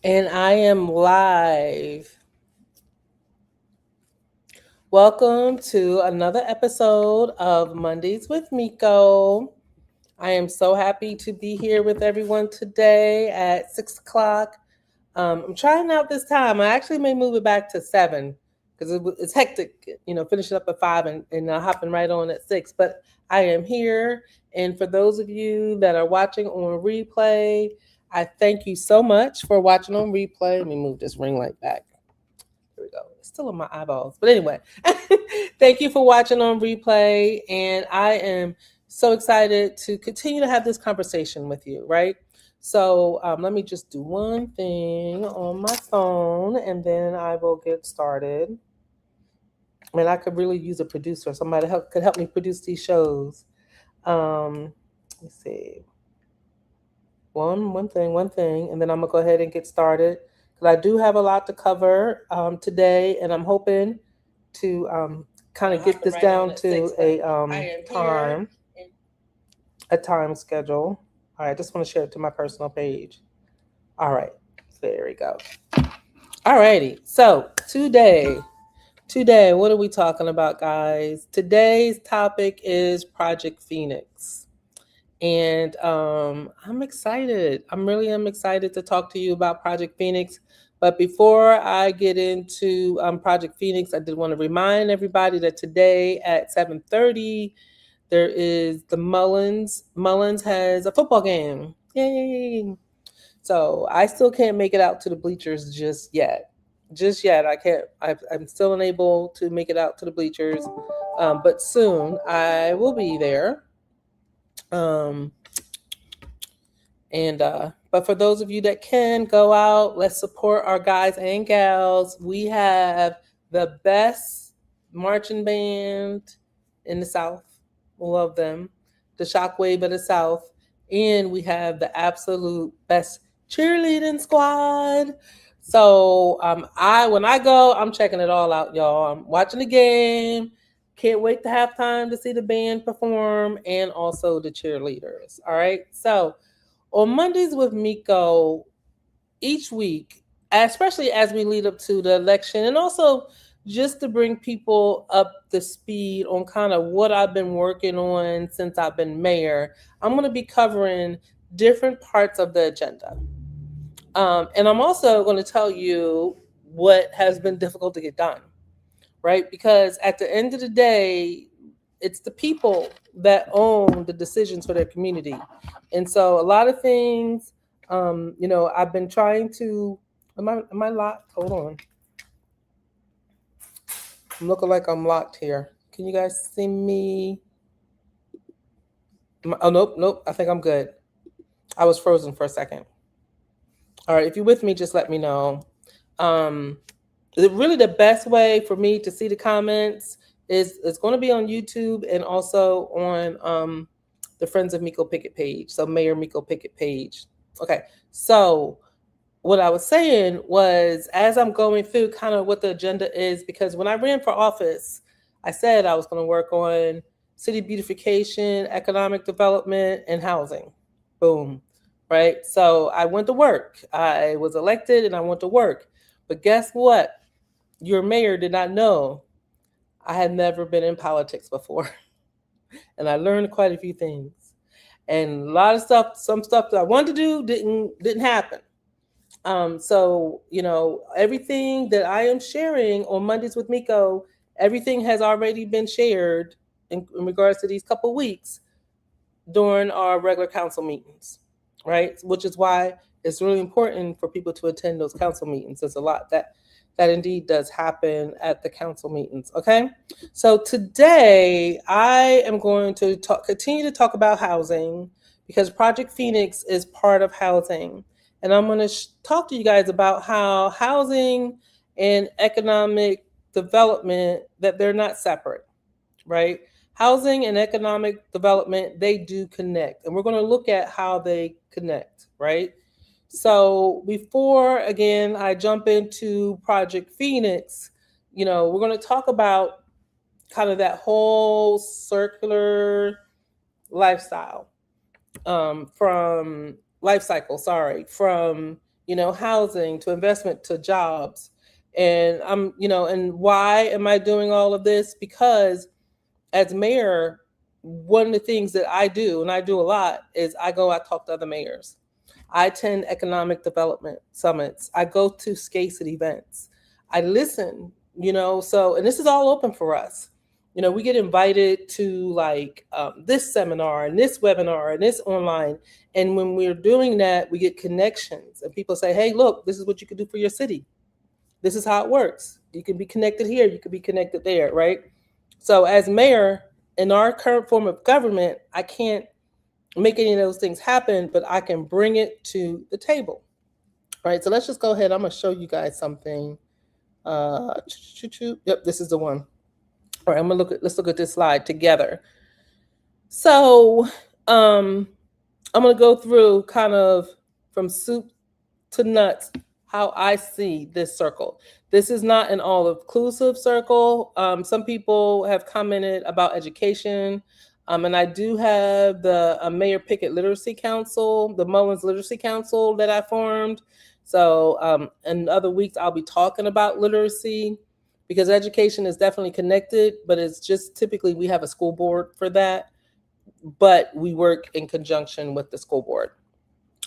And I am live. Welcome to another episode of Mondays with Miko. I am so happy to be here with everyone today at 6 o'clock. I'm trying out this time. I actually may move it back to 7 because it's hectic, finishing up at 5 and hopping right on at 6. But I am here. And for those of you that are watching on replay, I thank you so much for watching on replay. Let me move this ring light back. Here we go. It's still in my eyeballs. But anyway, thank you for watching on replay. And I am so excited to continue to have this conversation with you, right? So let me just do one thing on my phone and then I will get started. I mean, I could really use a producer. Somebody could help me produce these shows. Let's see. One thing, and then I'm gonna go ahead and get started because I do have a lot to cover today, and I'm hoping to kind of get this down to a time schedule. All right, I just want to share it to my personal page. All right, there we go. All righty, so today, what are we talking about, guys? Today's topic is Project Phoenix. And I'm excited. I'm excited to talk to you about Project Phoenix. But before I get into Project Phoenix, I did want to remind everybody that today at 7:30 there is the Mullins. Mullins has a football game. Yay! So I still can't make it out to the bleachers just yet. Just yet, I can't. I'm still unable to make it out to the bleachers, but soon I will be there. Um, and but for those of you that can go out, let's support our guys and gals. We have the best marching band in the South. Love them. The Shockwave of the South. And we have the absolute best cheerleading squad. So I when I go, I'm checking it all out, y'all. I'm watching the game. Can't wait to have time to see the band perform and also the cheerleaders. All right. So on Mondays with Miko, each week, especially as we lead up to the election, and also just to bring people up to speed on kind of what I've been working on since I've been mayor, I'm going to be covering different parts of the agenda. And I'm also going to tell you what has been difficult to get done, right? Because at the end of the day, it's the people that own the decisions for their community. And so a lot of things, I've been trying to. Am I locked? Hold on. I'm looking like I'm locked here. Can you guys see me? Oh, nope. I think I'm good. I was frozen for a second. All right, if you're with me, just let me know. Um, really, the best way for me to see the comments is it's going to be on YouTube and also on the Friends of Miko Pickett page. So Mayor Miko Pickett page. Okay, so what I was saying was as I'm going through kind of what the agenda is, because when I ran for office, I said I was going to work on city beautification, economic development, and housing. Boom. Right. So I went to work. I was elected and I went to work. But guess what? Your mayor did not know I had never been in politics before. And I learned quite a few things. And a lot of stuff, some stuff that I wanted to do didn't happen. So, everything that I am sharing on Mondays with Miko, everything has already been shared in regards to these couple weeks during our regular council meetings, right? Which is why it's really important for people to attend those council meetings. There's a lot that indeed does happen at the council meetings. Okay, so today I am going to continue to talk about housing because Project Phoenix is part of housing. And I'm going to talk to you guys about how housing and economic development, that they're not separate, right? Housing and economic development, they do connect. And we're going to look at how they connect, right? So before, again, I jump into Project Phoenix, we're going to talk about kind of that whole circular lifestyle from life cycle, from housing to investment to jobs. And and why am I doing all of this? Because as mayor, one of the things that I do, and I do a lot, is I talk to other mayors. I attend economic development summits. I go to SCASIT events. I listen, and this is all open for us. We get invited to like this seminar and this webinar and this online. And when we're doing that, we get connections and people say, hey, look, this is what you can do for your city. This is how it works. You can be connected here. You can be connected there, right? So as mayor, in our current form of government, I can't make any of those things happen, but I can bring it to the table. Right. So let's just go ahead. I'm going to show you guys something. Yep, this is the one. All right, let's look at this slide together. So I'm going to go through kind of from soup to nuts how I see this circle. This is not an all-inclusive circle. Some people have commented about education. And I do have the Mayor Pickett Literacy Council, the Mullins Literacy Council that I formed. So in other weeks, I'll be talking about literacy because education is definitely connected, but it's just typically we have a school board for that, but we work in conjunction with the school board.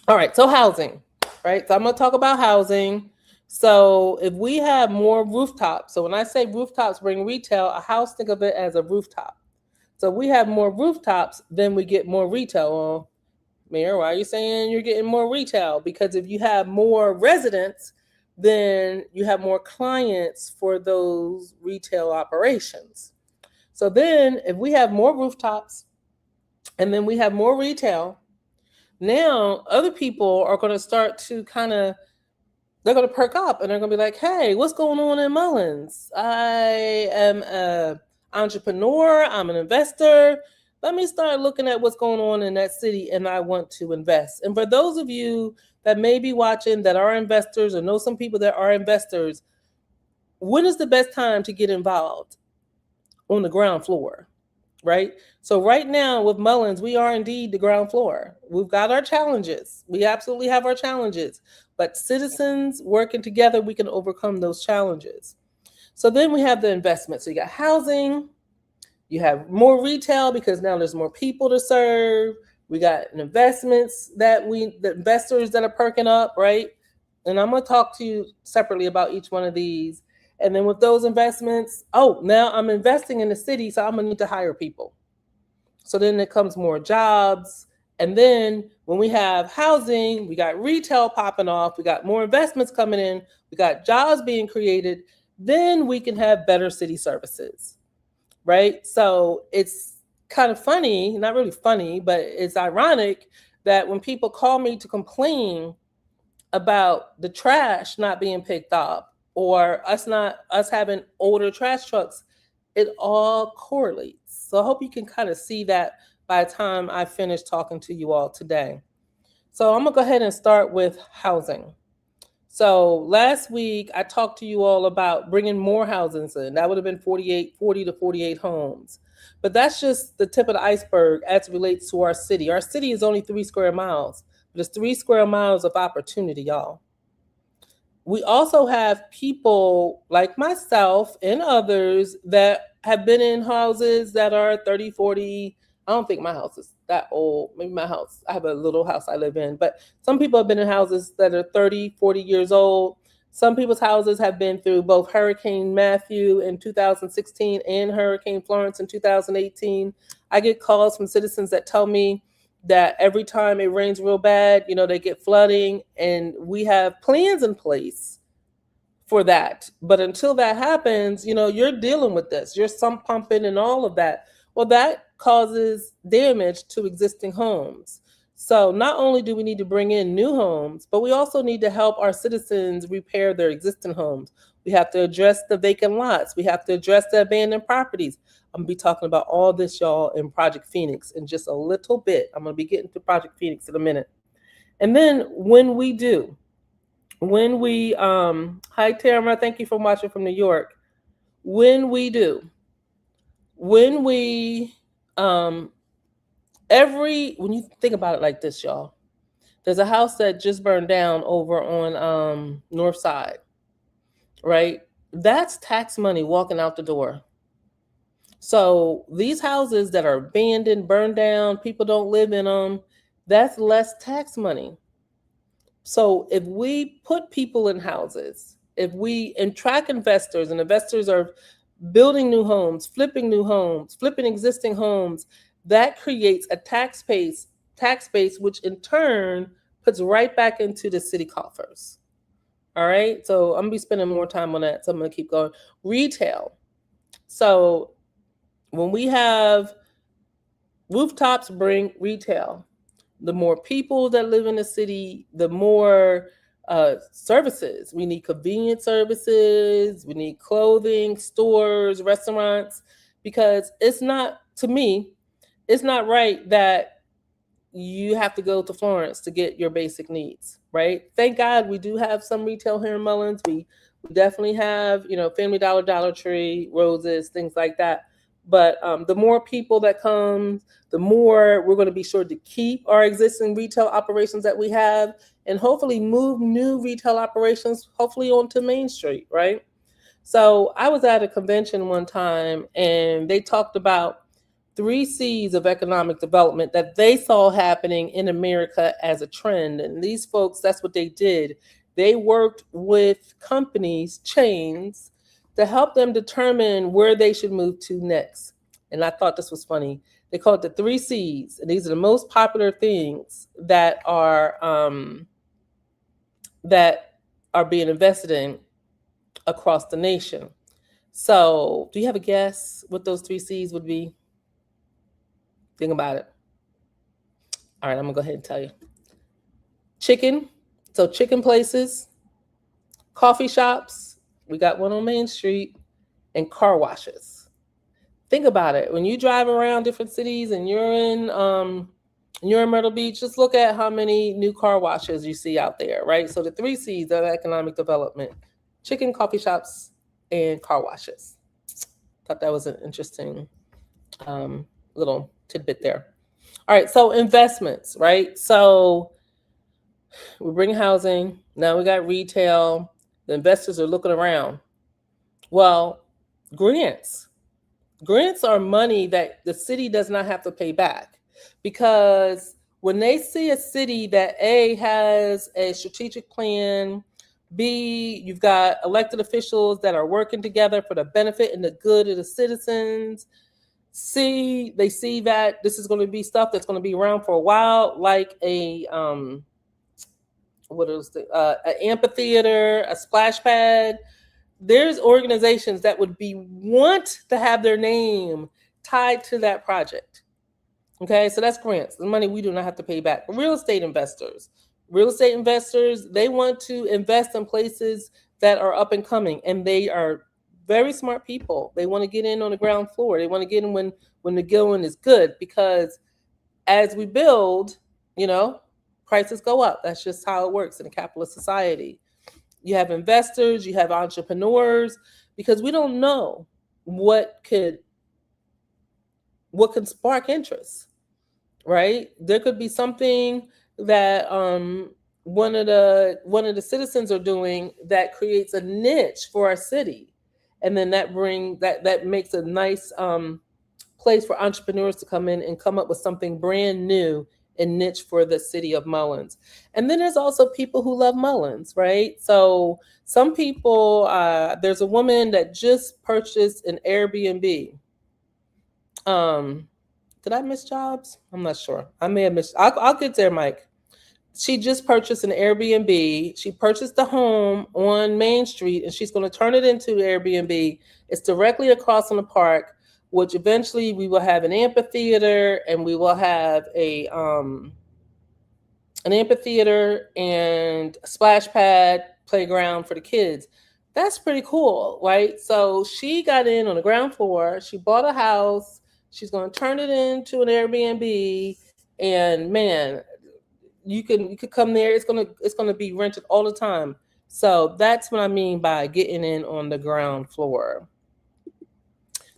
All right, so housing, right? So I'm going to talk about housing. So if we have more rooftops, so when I say rooftops bring retail, a house, think of it as a rooftop. So we have more rooftops, then we get more retail. Well, Mayor, why are you saying you're getting more retail? Because if you have more residents, then you have more clients for those retail operations. So then if we have more rooftops and then we have more retail, now other people are going to start to they're going to perk up and they're going to be like, hey, what's going on in Mullins? I am an entrepreneur. I'm an investor. Let me start looking at what's going on in that city and I want to invest. And for those of you that may be watching that are investors or know some people that are investors, when is the best time to get involved? On the ground floor, right? So right now with Mullins, we are indeed the ground floor. We've got our challenges. We absolutely have our challenges, but citizens working together, we can overcome those challenges. So then we have the investment. So you got housing, you have more retail because now there's more people to serve. We got investments the investors that are perking up, right? And I'm going to talk to you separately about each one of these. And then with those investments, now I'm investing in the city, so I'm going to need to hire people. So then it comes more jobs. And then when we have housing, we got retail popping off, we got more investments coming in, we got jobs being created, then we can have better city services, right? So it's kind of funny, not really funny, but it's ironic that when people call me to complain about the trash not being picked up or us having older trash trucks, it all correlates. So I hope you can kind of see that by the time I finish talking to you all today. So I'm gonna go ahead and start with housing. So last week I talked to you all about bringing more houses in. That would have been 40 to 48 homes. But that's just the tip of the iceberg as it relates to our city. Our city is only 3 square miles, but it's 3 square miles of opportunity, y'all. We also have people like myself and others that have been in houses that are 30, 40. I don't think my house is that old. Maybe I have a little house I live in, but some people have been in houses that are 30, 40 years old. Some people's houses have been through both Hurricane Matthew in 2016 and Hurricane Florence in 2018. I get calls from citizens that tell me that every time it rains real bad, they get flooding, and we have plans in place for that. But until that happens, you're dealing with this. You're sump pumping and all of that. Well, that causes damage to existing homes. So not only do we need to bring in new homes, but we also need to help our citizens repair their existing homes. We have to address the vacant lots. We have to address the abandoned properties. I'm going to be talking about all this, y'all, in Project Phoenix in just a little bit. I'm going to be getting to Project Phoenix in a minute. And then when we, hi, Tamara, thank you for watching from New York. When you think about it like this, y'all, There's a house that just burned down over on North Side, right? That's tax money walking out the door. So these houses that are abandoned, burned down, people don't live in them, that's less tax money. So if we put people in houses, if we and track investors, and investors are building new homes, flipping existing homes, that creates a tax base, which in turn puts right back into the city coffers. All right. So I'm gonna be spending more time on that. So I'm gonna keep going. Retail. So when we have rooftops, bring retail. The more people that live in the city, the more services. We need convenience services, we need clothing, stores, restaurants, because it's not, to me, it's not right that you have to go to Florence to get your basic needs, right? Thank God we do have some retail here in Mullins. We definitely have, Family Dollar, Dollar Tree, Roses, things like that. But the more people that come, the more we're going to be sure to keep our existing retail operations that we have, and hopefully move new retail operations, hopefully onto Main Street, right? So I was at a convention one time, and they talked about 3 C's of economic development that they saw happening in America as a trend. And these folks, that's what they did. They worked with companies, chains, to help them determine where they should move to next. And I thought this was funny. They call it the 3 C's. And these are the most popular things that are being invested in across the nation. So do you have a guess what those 3 C's would be? Think about it. All right, I'm gonna go ahead and tell you. Chicken. So chicken places, coffee shops. We got one on Main Street, and car washes. Think about it. When you drive around different cities and you're in Myrtle Beach, just look at how many new car washes you see out there, right? So the 3 C's of economic development: chicken, coffee shops, and car washes. Thought that was an interesting little tidbit there. All right, so investments, right? So we bring housing, now we got retail, the investors are looking around. Well, grants. Grants are money that the city does not have to pay back, because when they see a city that A, has a strategic plan, B, you've got elected officials that are working together for the benefit and the good of the citizens, C, they see that this is going to be stuff that's going to be around for a while, like an amphitheater, a splash pad. There's organizations that would want to have their name tied to that project. Okay, so that's grants, the money we do not have to pay back. Real estate investors, they want to invest in places that are up and coming, and they are very smart people. They want to get in on the ground floor. They want to get in when the going is good, because as we build, prices go up. That's just how it works in a capitalist society. You have investors, you have entrepreneurs, because we don't know what could spark interest, right? There could be something that one of the citizens are doing that creates a niche for our city, and then that makes a nice place for entrepreneurs to come in and come up with something brand new and niche for the city of Mullins. And then there's also people who love Mullins, right? So some people, there's a woman that just purchased an Airbnb. Did I miss jobs? I'm not sure. I may have missed. I'll get there, Mike. She just purchased an Airbnb. She purchased the home on Main Street, and she's going to turn it into Airbnb. It's directly across from the park, which eventually we will have an amphitheater, and we will have an amphitheater and a splash pad playground for the kids. That's pretty cool, right? So she got in on the ground floor. She bought a house. She's going to turn it into an Airbnb, and man, you could come there. It's gonna be rented all the time. So that's what I mean by getting in on the ground floor.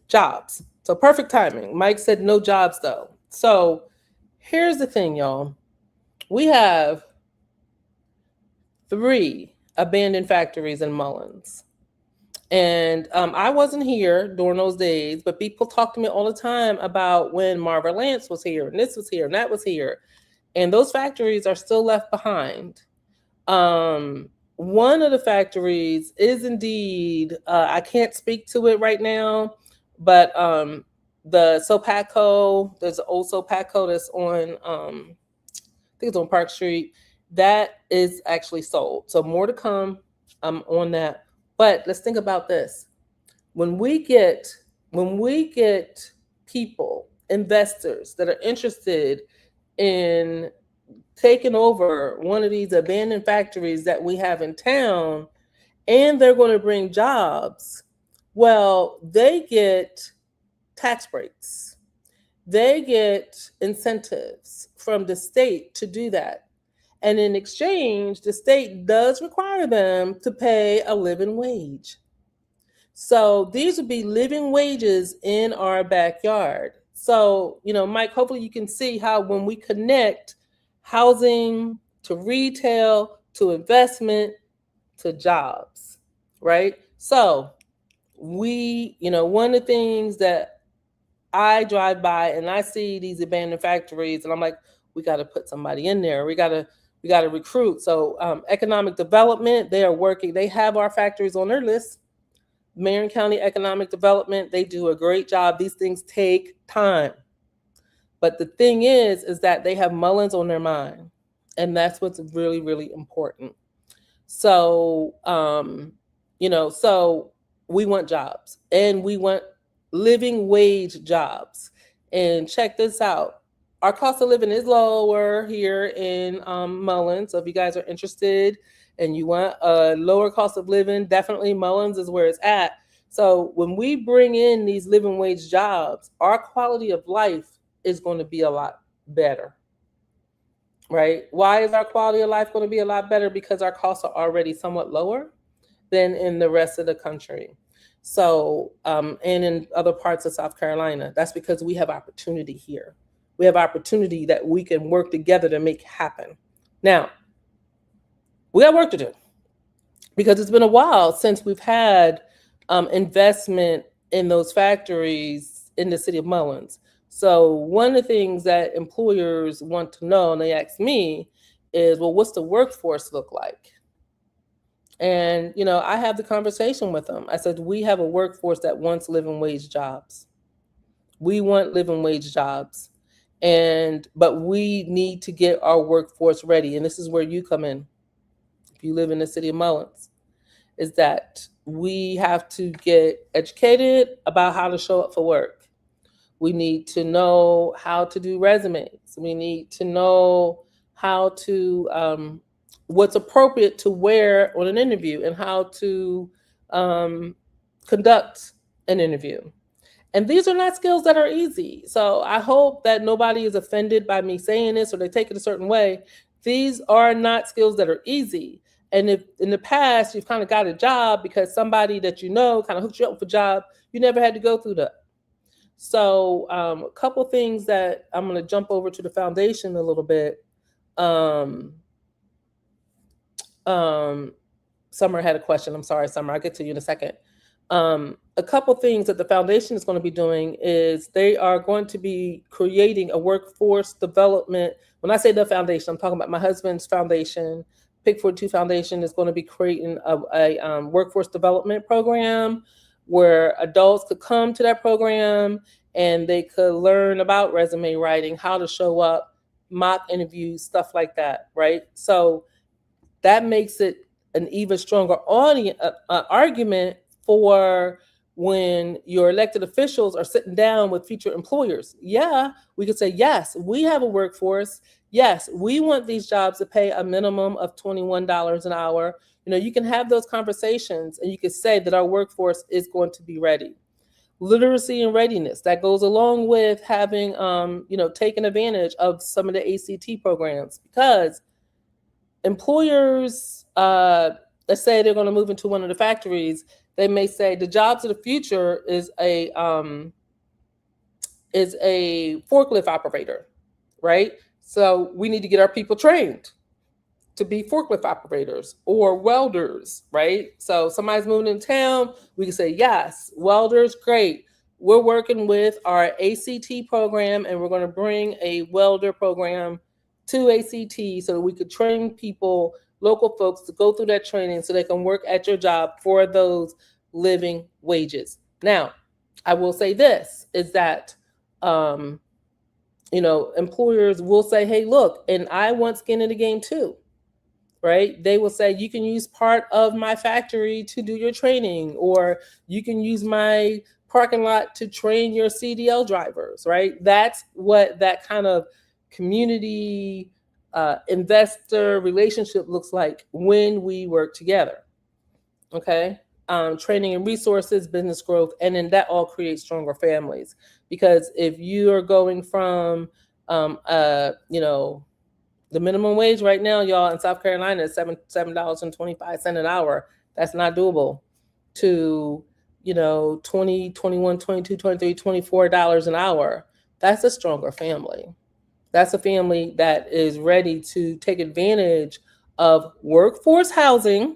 Jobs. So perfect timing. Mike said no jobs though. So here's the thing, y'all. We have 3 abandoned factories in Mullins. And I wasn't here during those days, but people talk to me all the time about when Marva Lance was here, and this was here, and that was here. And those factories are still left behind. One of the factories is indeed, I can't speak to it right now, but the Sopaco, there's an old Sopaco that's on, I think it's on Park Street, that is actually sold. So more to come on that. But let's think about this. When we get people, investors that are interested in taking over one of these abandoned factories that we have in town, and they're going to bring jobs, well, they get tax breaks. They get incentives from the state to do that. And in exchange, the state does require them to pay a living wage. So these would be living wages in our backyard. So, Mike, hopefully you can see how when we connect housing to retail to investment to jobs, right? So one of the things that I drive by and I see these abandoned factories and I'm like, we got to put somebody in there. We got to recruit. So economic development, they are working. They have our factories on their list. Marion County Economic Development, they do a great job. These things take time. But the thing is that they have Mullins on their mind. And that's what's really, really important. So, so we want jobs and we want living wage jobs. And check this out. Our cost of living is lower here in Mullins. So if you guys are interested and you want a lower cost of living, definitely Mullins is where it's at. So when we bring in these living wage jobs, our quality of life is going to be a lot better, right? Why is our quality of life going to be a lot better? Because our costs are already somewhat lower than in the rest of the country. So, and in other parts of South Carolina, that's because we have opportunity here. We have opportunity that we can work together to make happen. Now, we got work to do because it's been a while since we've had investment in those factories in the city of Mullins. So one of the things that employers want to know, and they ask me, is, well, what's the workforce look like? And, I have the conversation with them. I said, we have a workforce that wants living wage jobs. We want living wage jobs. But we need to get our workforce ready. And this is where you come in. If you live in the city of Mullins, is that we have to get educated about how to show up for work. We need to know how to do resumes. We need to know how to, what's appropriate to wear on an interview and how to conduct an interview. And these are not skills that are easy. So I hope that nobody is offended by me saying this or they take it a certain way. These are not skills that are easy. And if in the past you've kind of got a job because somebody that kind of hooked you up for a job, you never had to go through that. So a couple things that I'm going to jump over to the foundation a little bit. Summer had a question. I'm sorry, Summer. I'll get to you in a second. A couple things that the foundation is going to be doing is they are going to be creating a workforce development. When I say the foundation, I'm talking about my husband's foundation. Pick 42 Foundation is going to be creating a workforce development program where adults could come to that program and they could learn about resume writing, how to show up, mock interviews, stuff like that, right? So that makes it an even stronger argument for when your elected officials are sitting down with future employers. Yeah, we could say, yes, we have a workforce. Yes, we want these jobs to pay a minimum of $21 an hour. You can have those conversations and you can say that our workforce is going to be ready. Literacy and readiness, that goes along with having, taking advantage of some of the ACT programs, because employers, let's say they're going to move into one of the factories, they may say the jobs of the future is a forklift operator, right? So we need to get our people trained. to be forklift operators or welders, right? So somebody's moving in town, we can say, yes, welders, great. We're working with our ACT program and we're going to bring a welder program to ACT so that we could train people, local folks, to go through that training so they can work at your job for those living wages. Now, I will say this is that, employers will say, hey, look, and I want skin in the game too, right? They will say, you can use part of my factory to do your training, or you can use my parking lot to train your CDL drivers, right? That's what that kind of community investor relationship looks like when we work together. Okay. Training and resources, business growth, and then that all creates stronger families. Because if you are going from, the minimum wage right now, y'all, in South Carolina is $7.25 an hour. That's not doable. To, 20, 21, 22, 23, $24 an hour. That's a stronger family. That's a family that is ready to take advantage of workforce housing,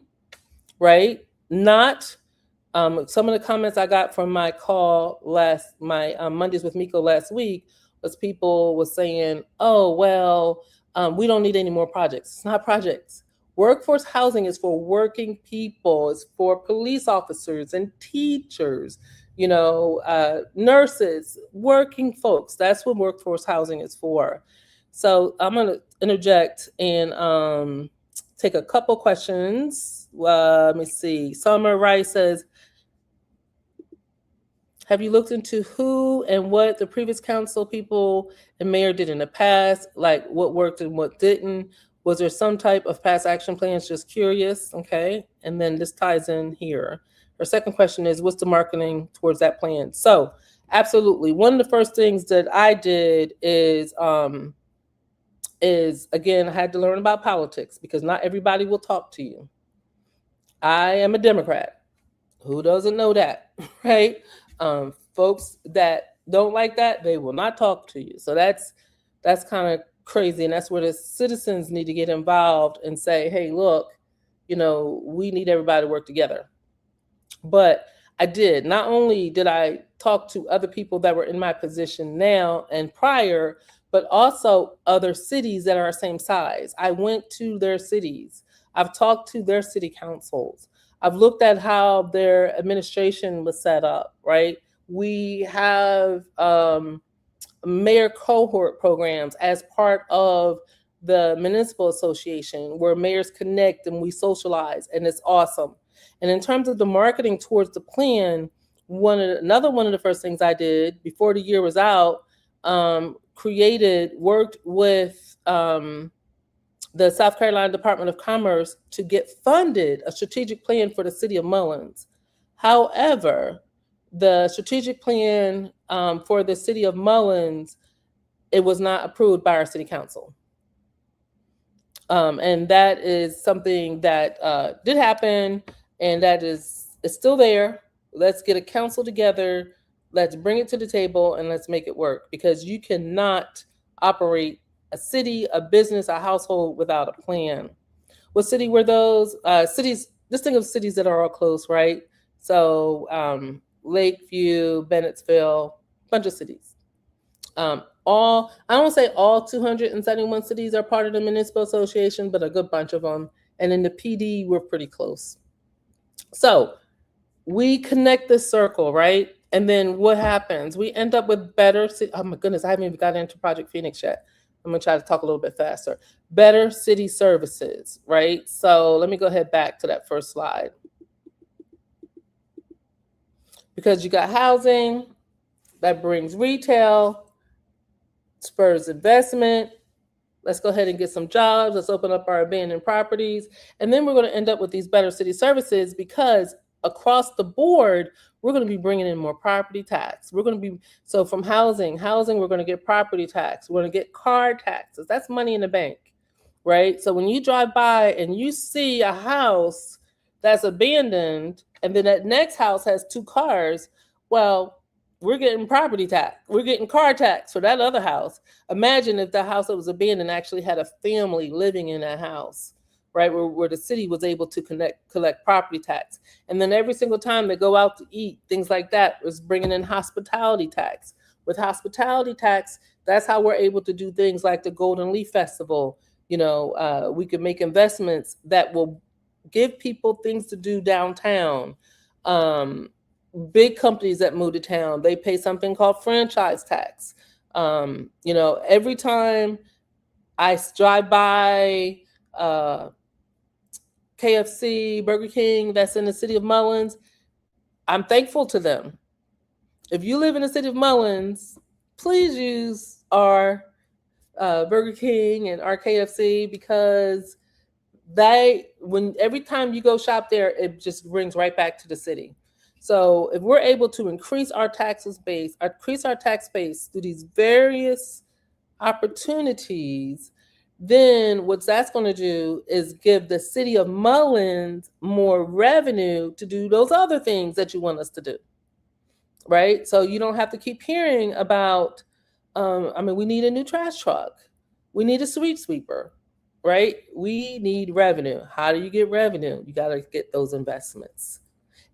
right? Not some of the comments I got from my Mondays with Miko last week was people was saying, oh, well, we don't need any more projects. It's not projects. Workforce housing is for working people. It's for police officers and teachers, nurses, working folks. That's what workforce housing is for. So I'm going to interject and take a couple questions. Let me see. Summer Rice says, have you looked into who and what the previous council people and mayor did in the past, like what worked and what didn't? Was there some type of past action plans? Just curious. Okay. And then this ties in here. Her second question is, what's the marketing towards that plan? So absolutely. One of the first things that I did is again, I had to learn about politics because not everybody will talk to you. I am a Democrat. Who doesn't know that, right? Folks that don't like that, they will not talk to you. So that's kind of crazy, and that's where the citizens need to get involved and say, hey, look, we need everybody to work together. But I did. Not only did I talk to other people that were in my position now and prior, but also other cities that are the same size. I went to their cities. I've talked to their city councils. I've looked at how their administration was set up, right? We have mayor cohort programs as part of the municipal association where mayors connect and we socialize, and it's awesome. And in terms of the marketing towards the plan, another one of the first things I did before the year was out, worked with the South Carolina Department of Commerce to get funded a strategic plan for the city of Mullins. However, the strategic plan for the city of Mullins, it was not approved by our city council. And that is something that did happen, and that is still there. Let's get a council together. Let's bring it to the table and let's make it work, because you cannot operate a city, a business, a household without a plan. What city were those? Cities, just think of cities that are all close, right? So Lakeview, Bennettsville, bunch of cities. I don't say all 271 cities are part of the municipal association, but a good bunch of them. And in the PD, we're pretty close. So we connect this circle, right? And then what happens? We end up with better, oh my goodness, I haven't even got into Project Phoenix yet. I'm gonna try to talk a little bit faster. Better city services, right? So let me go ahead back to that first slide. Because you got housing, that brings retail, spurs investment. Let's go ahead and get some jobs. Let's open up our abandoned properties. And then we're going to end up with these better city services, because across the board, we're going to be bringing in more property tax. So from housing, we're going to get property tax. We're going to get car taxes. That's money in the bank, right? So when you drive by and you see a house that's abandoned, and then that next house has 2 cars, well, we're getting property tax. We're getting car tax for that other house. Imagine if the house that was abandoned actually had a family living in that house. right? Where the city was able to collect property tax. And then every single time they go out to eat, things like that was bringing in hospitality tax. With hospitality tax, that's how we're able to do things like the Golden Leaf Festival. We could make investments that will give people things to do downtown. Um, Big companies that move to town, they pay something called franchise tax. Every time I drive by uh, KFC, Burger King, that's in the city of Mullins, I'm thankful to them. If you live in the city of Mullins, please use our Burger King and our KFC, because every time you go shop there, it just brings right back to the city. So if we're able to increase our tax base through these various opportunities, then what that's going to do is give the city of Mullins more revenue to do those other things that you want us to do, right? So you don't have to keep hearing about, we need a new trash truck. We need a street sweeper, right? We need revenue. How do you get revenue? You got to get those investments.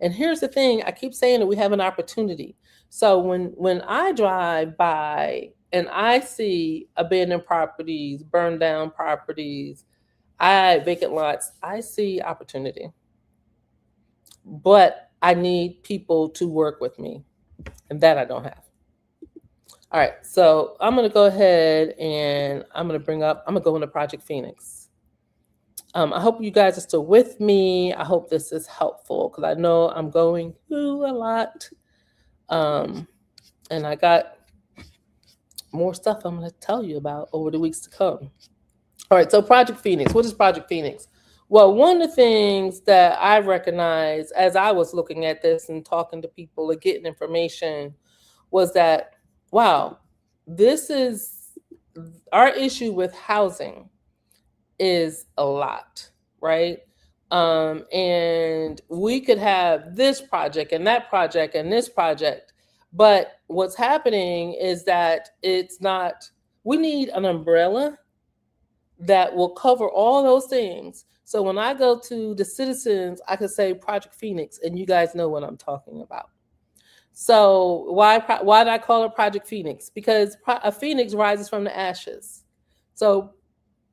And here's the thing, I keep saying that we have an opportunity. So when I drive by and I see abandoned properties, burned down properties, vacant lots, I see opportunity. But I need people to work with me, and that I don't have. All right, so I'm going to go ahead and I'm going to go into Project Phoenix. I hope you guys are still with me. I hope this is helpful, because I know I'm going through a lot. And I got more stuff I'm going to tell you about over the weeks to come. All right, so Project Phoenix. What is Project Phoenix? Well, one of the things that I recognized as I was looking at this and talking to people and getting information was that, wow, this is our issue with housing is a lot, right? And we could have this project and that project and this project, but what's happening is that we need an umbrella that will cover all those things. So when I go to the citizens, I could say Project Phoenix, and you guys know what I'm talking about. So why did I call it Project Phoenix? Because a phoenix rises from the ashes. So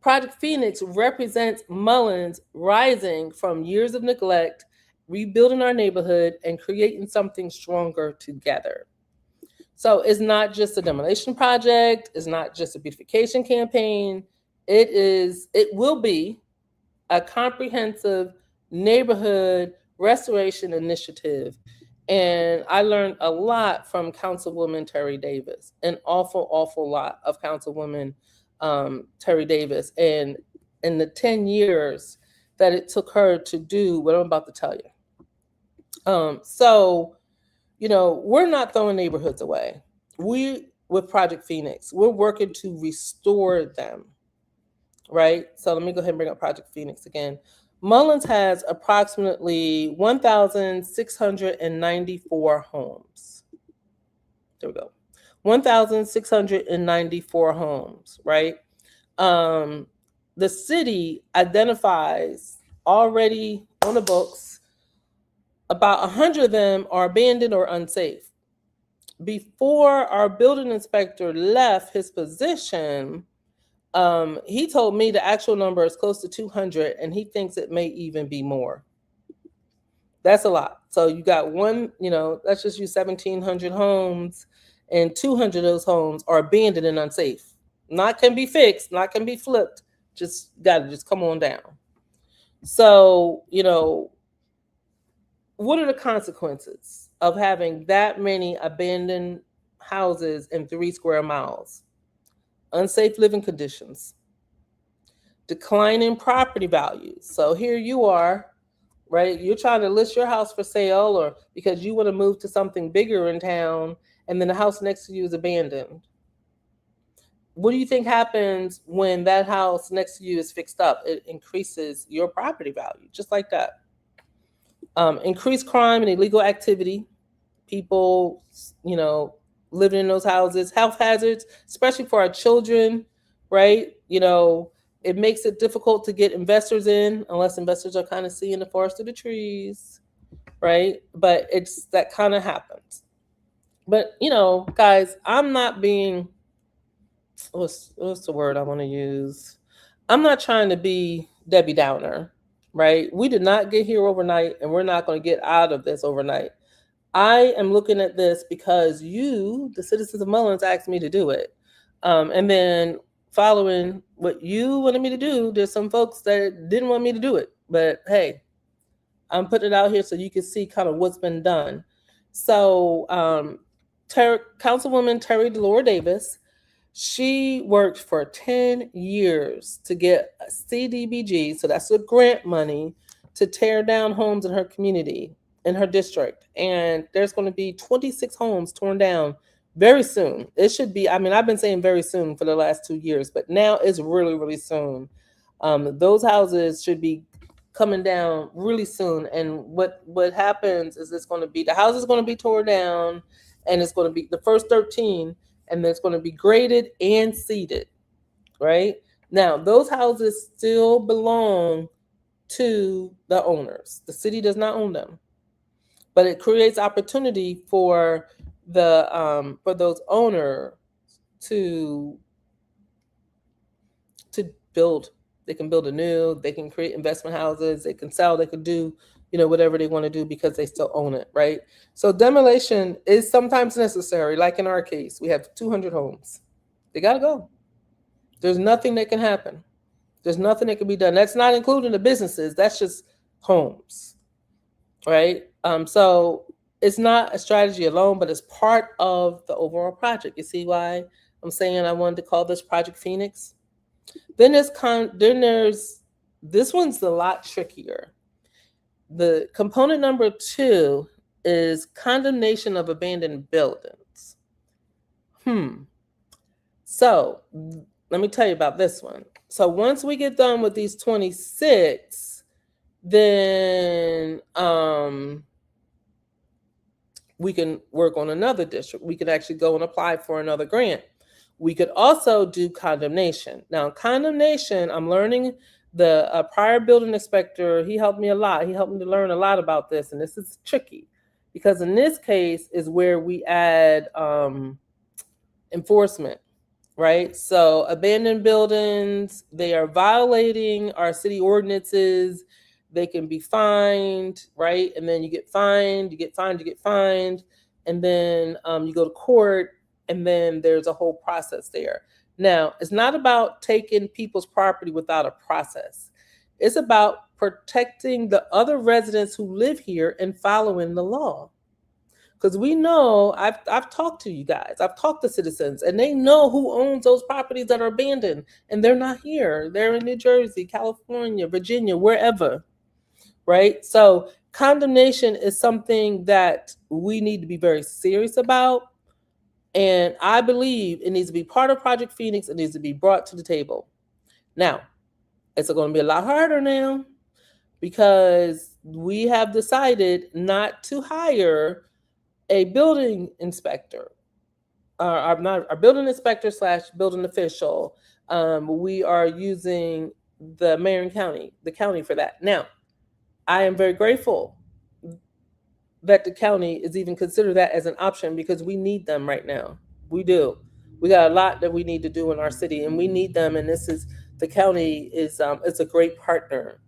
Project Phoenix represents Mullins rising from years of neglect, rebuilding our neighborhood, and creating something stronger together. So it's not just a demolition project. It's not just a beautification campaign. It will be a comprehensive neighborhood restoration initiative. And I learned a lot from Councilwoman Terry Davis, an awful lot of Councilwoman Terry Davis, and in the 10 years that it took her to do what I'm about to tell you. So, we're not throwing neighborhoods away. With Project Phoenix, we're working to restore them, right? So let me go ahead and bring up Project Phoenix again. Mullins has approximately 1,694 homes. There we go. 1,694 homes, right? The city identifies already on the books, about 100 of them are abandoned or unsafe. Before our building inspector left his position, he told me the actual number is close to 200, and he thinks it may even be more. That's a lot. So you got let's just use 1,700 homes, and 200 of those homes are abandoned and unsafe. Not can be fixed, not can be flipped. Just come on down. So, what are the consequences of having that many abandoned houses in 3 square miles? Unsafe living conditions, declining property values. So here you are, right? You're trying to list your house for sale, or because you want to move to something bigger in town, and then the house next to you is abandoned. What do you think happens when that house next to you is fixed up? It increases your property value, just like that. Increased crime and illegal activity. People, living in those houses, health hazards, especially for our children, right? It makes it difficult to get investors in unless investors are kind of seeing the forest through the trees, right? But it's that kind of happens. But guys, I'm not being what's the word I want to use? I'm not trying to be Debbie Downer, right? We did not get here overnight, and we're not going to get out of this overnight. I am looking at this because you, the citizens of Mullins, asked me to do it. And then following what you wanted me to do, there's some folks that didn't want me to do it. But hey, I'm putting it out here so you can see kind of what's been done. So, Councilwoman Terry Delore Davis, she worked for 10 years to get CDBG, so that's the grant money, to tear down homes in her community, in her district. And there's going to be 26 homes torn down very soon. It should be, I mean, I've been saying very soon for the last 2 years, but now it's really, really soon. Those houses should be coming down really soon. And what happens is the house is going to be torn down, and it's going to be the first 13, and then it's going to be graded and seeded, right? Now, those houses still belong to the owners. The city does not own them, but it creates opportunity for those owners to build. They can build anew. They can create investment houses. They can sell. They can do whatever they want to do because they still own it, right? So demolition is sometimes necessary. Like in our case, we have 200 homes. They gotta go. There's nothing that can happen. There's nothing that can be done. That's not including the businesses. That's just homes, right? So it's not a strategy alone, but it's part of the overall project. You see why I'm saying I wanted to call this Project Phoenix? Then there's this one's a lot trickier. The component number 2 is condemnation of abandoned buildings. So let me tell you about this one. So once we get done with these 26, then we can work on another district. We could actually go and apply for another grant. We could also do condemnation. Now, condemnation, I'm learning the prior building inspector, he helped me a lot. He helped me to learn a lot about this. And this is tricky because in this case is where we add enforcement, right? So abandoned buildings, they are violating our city ordinances. They can be fined, right? And then you get fined, you get fined, you get fined. And then you go to court, and then there's a whole process there. Now, it's not about taking people's property without a process. It's about protecting the other residents who live here and following the law. Because we know, I've talked to you guys, I've talked to citizens, and they know who owns those properties that are abandoned, and they're not here. They're in New Jersey, California, Virginia, wherever, right? So condemnation is something that we need to be very serious about. And I believe it needs to be part of Project Phoenix. It needs to be brought to the table. Now, it's going to be a lot harder now because we have decided not to hire a building inspector, our building inspector / building official. We are using the mayor and the county for that. Now, I am very grateful that the county is even considered that as an option because we need them right now. We do. We got a lot that we need to do in our city, and we need them. And the county is it's a great partner.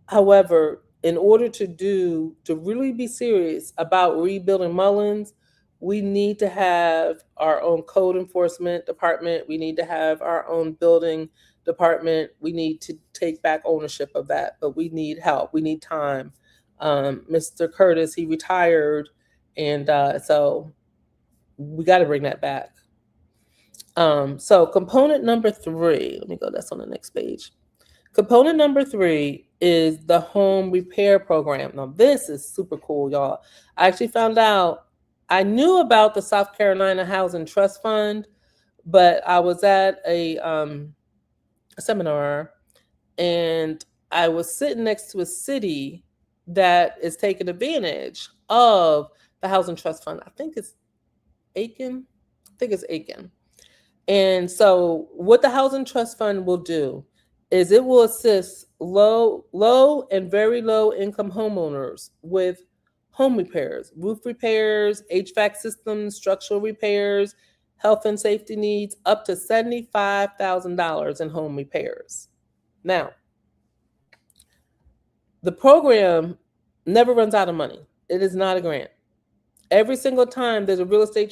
However, in order to really be serious about rebuilding Mullins, we need to have our own code enforcement department. We need to have our own building department. We need to take back ownership of that, but we need help. We need time. Mr. Curtis, he retired, and so we got to bring that back. So component number 3, let me go, that's on the next page. Component number 3 is the home repair program. Now, this is super cool, y'all. I actually found out, I knew about the South Carolina Housing Trust Fund, but I was at a seminar, and I was sitting next to a city that is taking advantage of the Housing Trust Fund. I think it's Aiken. And so what the Housing Trust Fund will do is it will assist low and very low income homeowners with home repairs, roof repairs, HVAC systems, structural repairs, health and safety needs, up to $75,000 in home repairs. Now, the program never runs out of money. It is not a grant. Every single time there's a real estate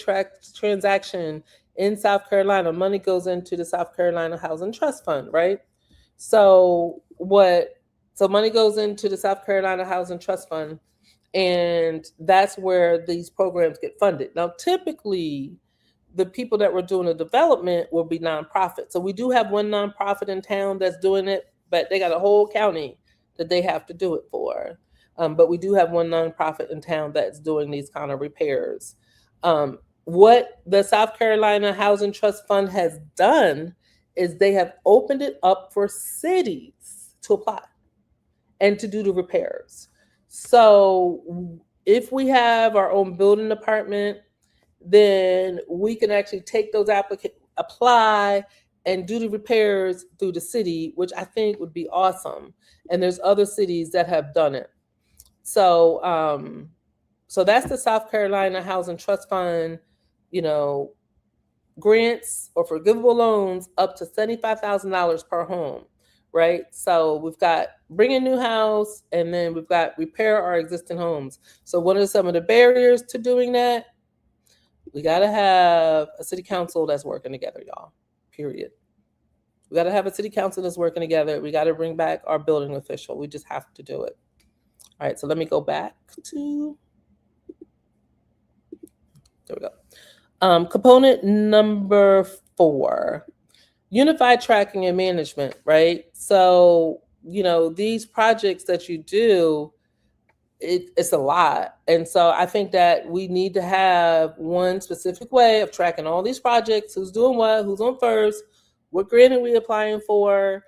transaction in South Carolina, money goes into the South Carolina Housing Trust Fund, right? So money goes into the South Carolina Housing Trust Fund, and that's where these programs get funded. Now, typically, the people that were doing the development will be nonprofit. So we do have one nonprofit in town that's doing it, but they got a whole county that they have to do it for. But we do have one nonprofit in town that's doing these kind of repairs. What the South Carolina Housing Trust Fund has done is they have opened it up for cities to apply and to do the repairs. So if we have our own building department, then we can actually take those apply and do the repairs through the city, which I think would be awesome. And there's other cities that have done it. So so that's the South Carolina Housing Trust Fund, grants or forgivable loans up to $75,000 per home, right? So we've got bring a new house, and then we've got repair our existing homes. So what are some of the barriers to doing that? We got to have a city council that's working together, y'all, period. We got to have a city council that's working together. We got to bring back our building official. We just have to do it. All right, so let me go back to, there we go. Component number 4, unified tracking and management, right? So, these projects that you do, it's a lot. And so I think that we need to have one specific way of tracking all these projects, who's doing what, who's on first, what grant are we applying for.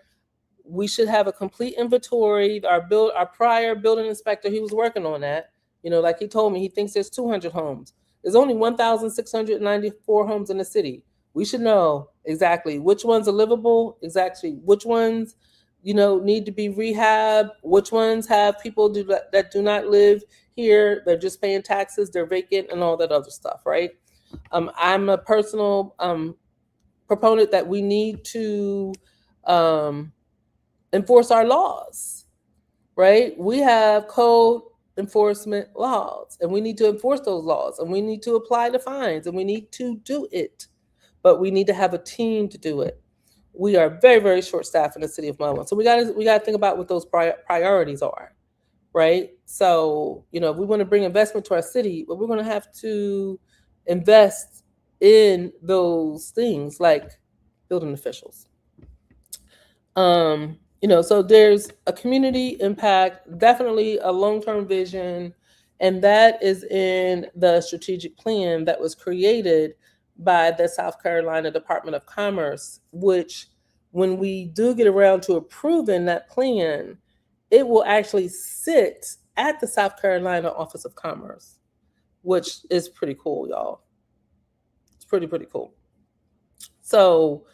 We should have a complete inventory. Our prior building inspector, he was working on that. Like he told me, he thinks there's 200 homes. There's only 1,694 homes in the city. We should know exactly which ones are livable, exactly which ones need to be rehab, which ones have people that do not live here, they're just paying taxes, they're vacant, and all that other stuff, right? I'm a personal proponent that we need to enforce our laws, right? We have code enforcement laws, and we need to enforce those laws, and we need to apply the fines, and we need to do it, but we need to have a team to do it. We are very, very short-staffed in the city of Maryland. So we got to think about what those priorities are, right? So, if we want to bring investment to our city, but we're going to have to invest in those things like building officials. So there's a community impact, definitely a long-term vision, and that is in the strategic plan that was created by the South Carolina Department of Commerce, which when we do get around to approving that plan, it will actually sit at the South Carolina Office of Commerce, which is pretty cool, y'all. It's pretty cool. So,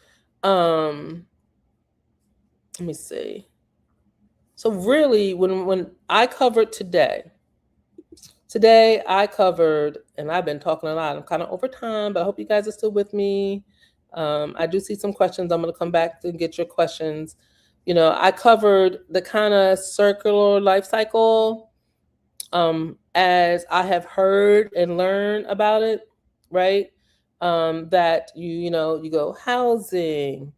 let me see. So really, when I covered today I covered, and I've been talking a lot, I'm kind of over time, but I hope you guys are still with me. I do see some questions. I'm going to come back to get your questions. I covered the kind of circular life cycle as I have heard and learned about it, right? That you go housing,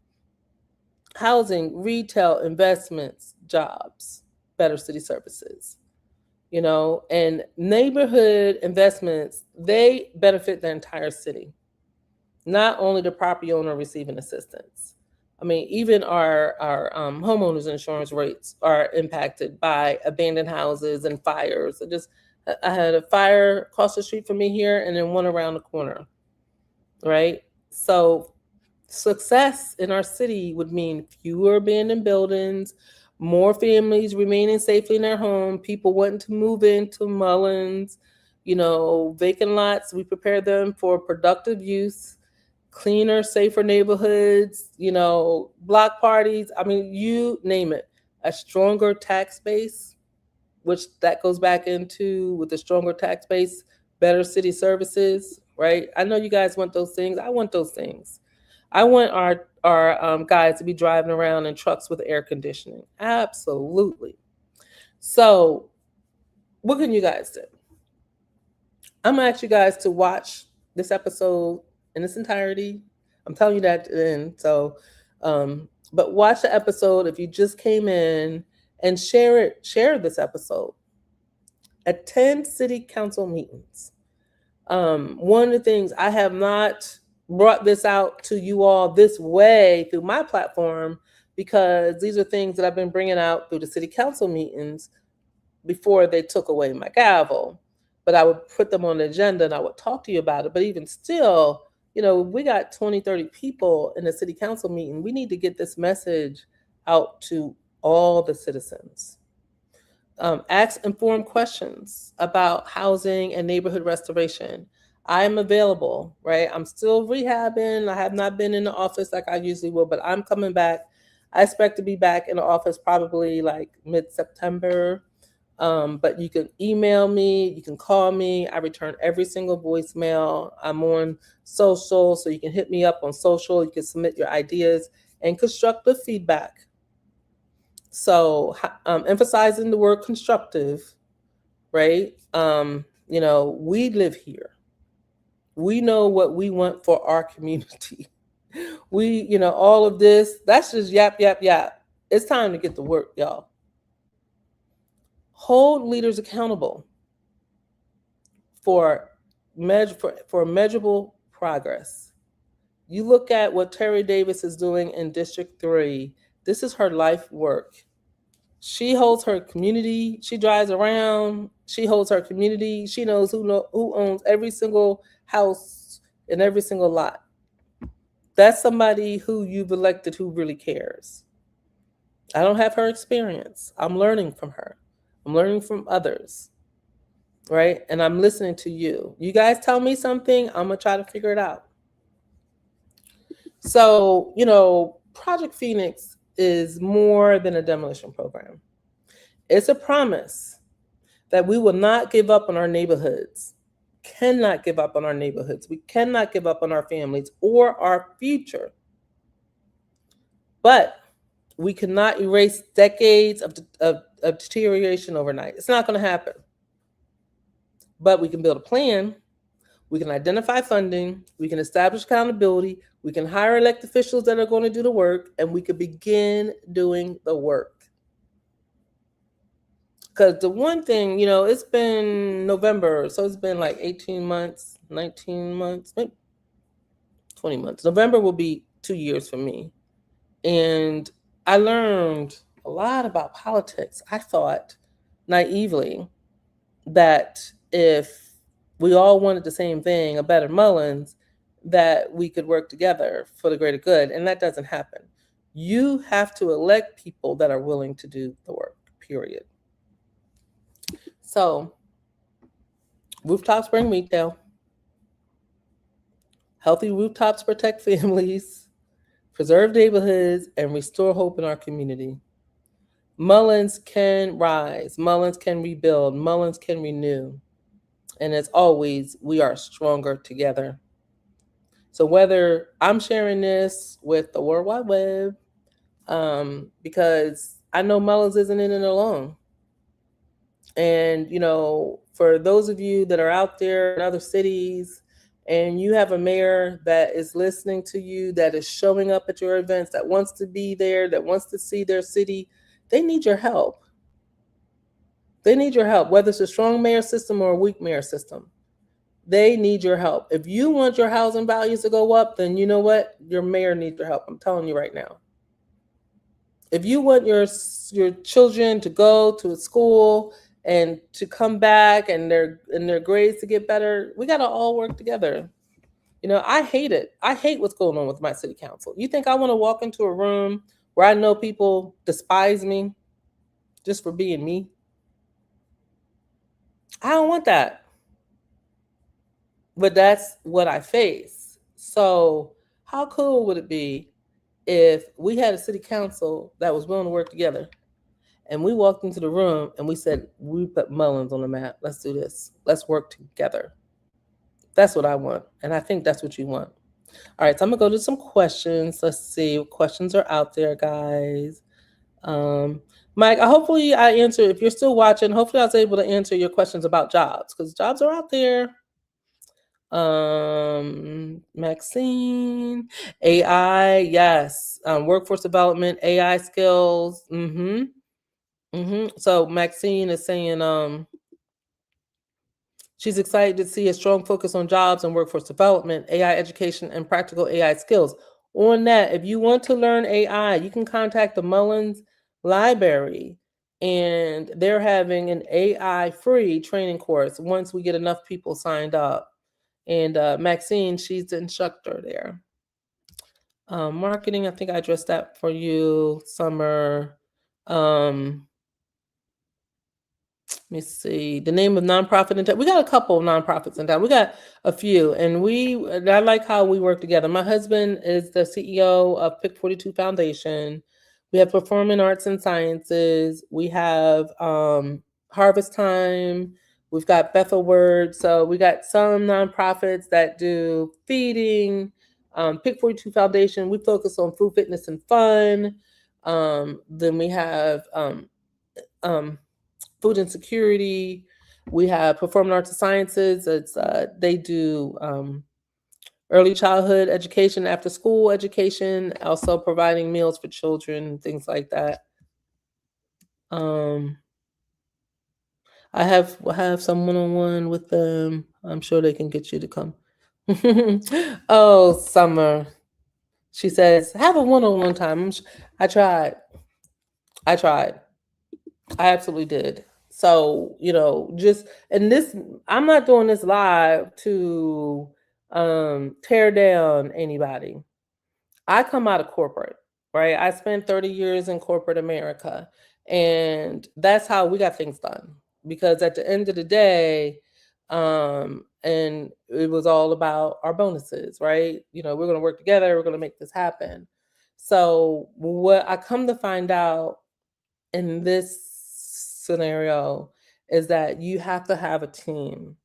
retail, investments, jobs, better city services, and neighborhood investments, they benefit the entire city, not only the property owner receiving assistance. I mean, even our homeowners insurance rates are impacted by abandoned houses and fires. I had a fire across the street from me here, and then one around the corner, right? So success in our city would mean fewer abandoned buildings, more families remaining safely in their home, people wanting to move into Mullins, vacant lots, we prepare them for productive use, cleaner, safer neighborhoods, block parties. I mean, you name it. A stronger tax base, which that goes back into with the stronger tax base, better city services, right? I know you guys want those things. I want those things. I want our guys to be driving around in trucks with air conditioning. Absolutely. So, what can you guys do? I'm gonna ask you guys to watch this episode in its entirety. I'm telling you that then. So, but watch the episode if you just came in and share it. Share this episode. Attend city council meetings. One of the things I have not brought this out to you all this way through my platform because these are things that I've been bringing out through the city council meetings before they took away my gavel. But I would put them on the agenda and I would talk to you about it. But even still, we got 20, 30 people in the city council meeting. We need to get this message out to all the citizens. Ask informed questions about housing and neighborhood restoration. I am available, right? I'm still rehabbing. I have not been in the office like I usually will, but I'm coming back. I expect to be back in the office probably like mid-September. But you can email me, you can call me. I return every single voicemail. I'm on social, so you can hit me up on social. You can submit your ideas and constructive feedback. So, emphasizing the word constructive, right? We live here. We know what we want for our community. All of this, that's just yap, yap, yap. It's time to get to work, y'all. Hold leaders accountable for measurable progress. You look at what Terry Davis is doing in District 3. This is her life work. She holds her community. She drives around. She holds her community. She knows who owns every single house in every single lot. That's somebody who you've elected who really cares. I don't have her experience. I'm learning from her. I'm learning from others, right? And I'm listening to you. You guys tell me something, I'm going to try to figure it out. So, Project Phoenix is more than a demolition program. It's a promise that we will not give up on our neighborhoods, cannot give up on our neighborhoods. We cannot give up on our families or our future. But we cannot erase decades of deterioration overnight. It's not going to happen. But we can build a plan. We can identify funding. We can establish accountability. We can hire elected officials that are going to do the work, and we can begin doing the work. Because the one thing, it's been November, so it's been like 18 months, 19 months, maybe 20 months. November will be 2 years for me. And I learned a lot about politics. I thought naively that if we all wanted the same thing, a better Mullins, that we could work together for the greater good. And that doesn't happen. You have to elect people that are willing to do the work, period. So, rooftops bring retail. Healthy rooftops protect families, preserve neighborhoods, and restore hope in our community. Mullins can rise. Mullins can rebuild. Mullins can renew. And as always, we are stronger together. So whether I'm sharing this with the World Wide Web, because I know Mullins isn't in it alone. And, for those of you that are out there in other cities and you have a mayor that is listening to you, that is showing up at your events, that wants to be there, that wants to see their city, they need your help. They need your help, whether it's a strong mayor system or a weak mayor system. They need your help. If you want your housing values to go up, then you know what? Your mayor needs your help. I'm telling you right now. If you want your children to go to a school and to come back and their grades to get better, we got to all work together. I hate it. I hate what's going on with my city council. You think I want to walk into a room where I know people despise me just for being me? I don't want that. But that's what I face. So How cool would it be if we had a city council that was willing to work together and we walked into the room and we said, we put Mullins on the map. Let's do this. Let's work together. That's what I want. And I think that's what you want. All right, so I'm gonna go to some questions. Let's see what questions are out there, guys. Mike, hopefully I answered. If you're still watching, hopefully I was able to answer your questions about jobs because jobs are out there. Maxine, AI, yes. Workforce development, AI skills. So Maxine is saying, she's excited to see a strong focus on jobs and workforce development, AI education, and practical AI skills. On that, if you want to learn AI, you can contact the Mullins Library, and they're having an AI free training course once we get enough people signed up. And Maxine, she's the instructor there. Marketing, I think I addressed that for you. Summer. Let me see the name of nonprofit in town. We got a couple of nonprofits in town. We got a few, and I like how we work together. My husband is the CEO of Pick 42 Foundation. We have Performing Arts and Sciences. We have Harvest Time. We've got Bethel Word. So we got some nonprofits that do feeding. Pick 42 Foundation, we focus on food, fitness, and fun. Then we have food insecurity. We have Performing Arts and Sciences. It's they do early childhood education, after school education, also providing meals for children, things like that. I have some one-on-one with them. I'm sure they can get you to come. Oh, Summer. She says, have a one-on-one time. I tried. I absolutely did. So, just, and this, I'm not doing this live to tear down anybody. I come out of corporate, right? I spent 30 years in corporate America, and that's how we got things done. Because at the end of the day, and it was all about our bonuses, right? We're going to work together, we're going to make this happen. So what I come to find out in this scenario is that you have to have a team,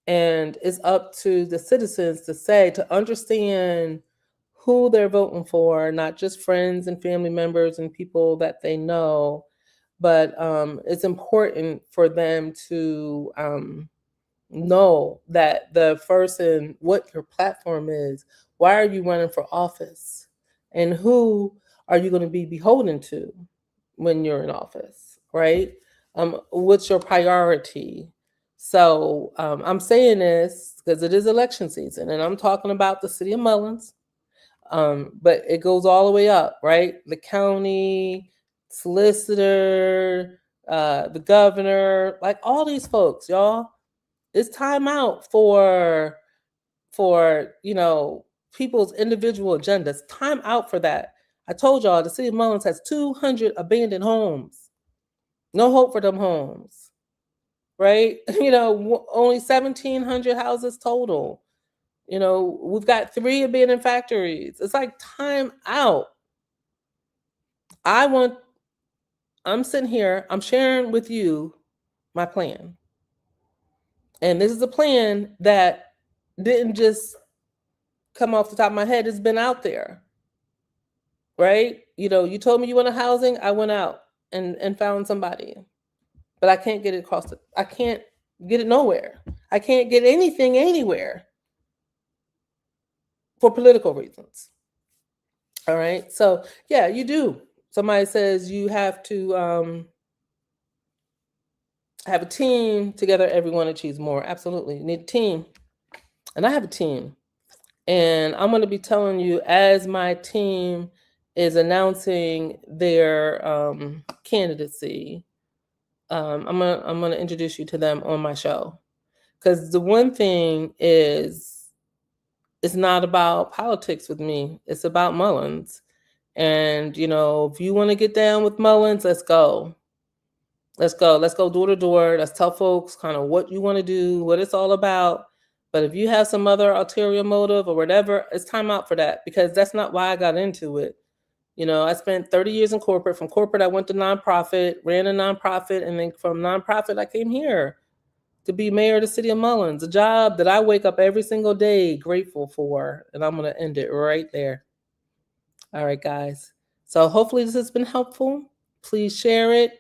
and it's up to the citizens to understand who they're voting for, not just friends and family members and people that they know, but it's important for them to know that the person, what your platform is, why are you running for office, and who are you going to be beholden to when you're in office, right? What's your priority? So I'm saying this because it is election season, and I'm talking about the city of Mullins, but it goes all the way up, right? The county, solicitor, the governor, like all these folks, y'all. It's time out for people's individual agendas. Time out for that. I told y'all the city of Mullins has 200 abandoned homes. No hope for them homes, right? Only 1,700 houses total. We've got 3 abandoned factories. It's like time out. I'm sitting here, I'm sharing with you my plan. And this is a plan that didn't just come off the top of my head. It's been out there, right? You told me you wanted housing. I went out and found somebody, but I can't get it I can't get it nowhere. I can't get anything anywhere for political reasons. All right. So yeah, you do. Somebody says you have to have a team. Together everyone achieves more. Absolutely. You need a team. And I have a team. And I'm going to be telling you, as my team is announcing their candidacy, I'm gonna introduce you to them on my show. Because the one thing is, it's not about politics with me. It's about Mullins. And, if you want to get down with Mullins, let's go. Let's go door to door. Let's tell folks kind of what you want to do, what it's all about. But if you have some other ulterior motive or whatever, it's time out for that, because that's not why I got into it. You know, I spent 30 years in corporate. From corporate, I went to nonprofit, ran a nonprofit, and then from nonprofit, I came here to be mayor of the city of Mullins, a job that I wake up every single day grateful for. And I'm going to end it right there. All right, guys. So hopefully this has been helpful. Please share it.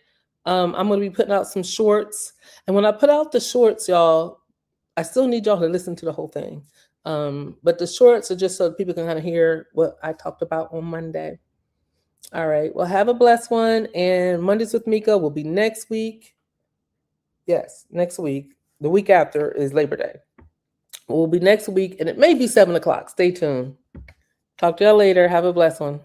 I'm going to be putting out some shorts. And when I put out the shorts, y'all, I still need y'all to listen to the whole thing. But the shorts are just so people can kind of hear what I talked about on Monday. All right. Well, have a blessed one. And Mondays with Miko will be next week. Yes, next week. The week after is Labor Day. We'll be next week, and it may be 7 o'clock. Stay tuned. Talk to y'all later. Have a blessed one.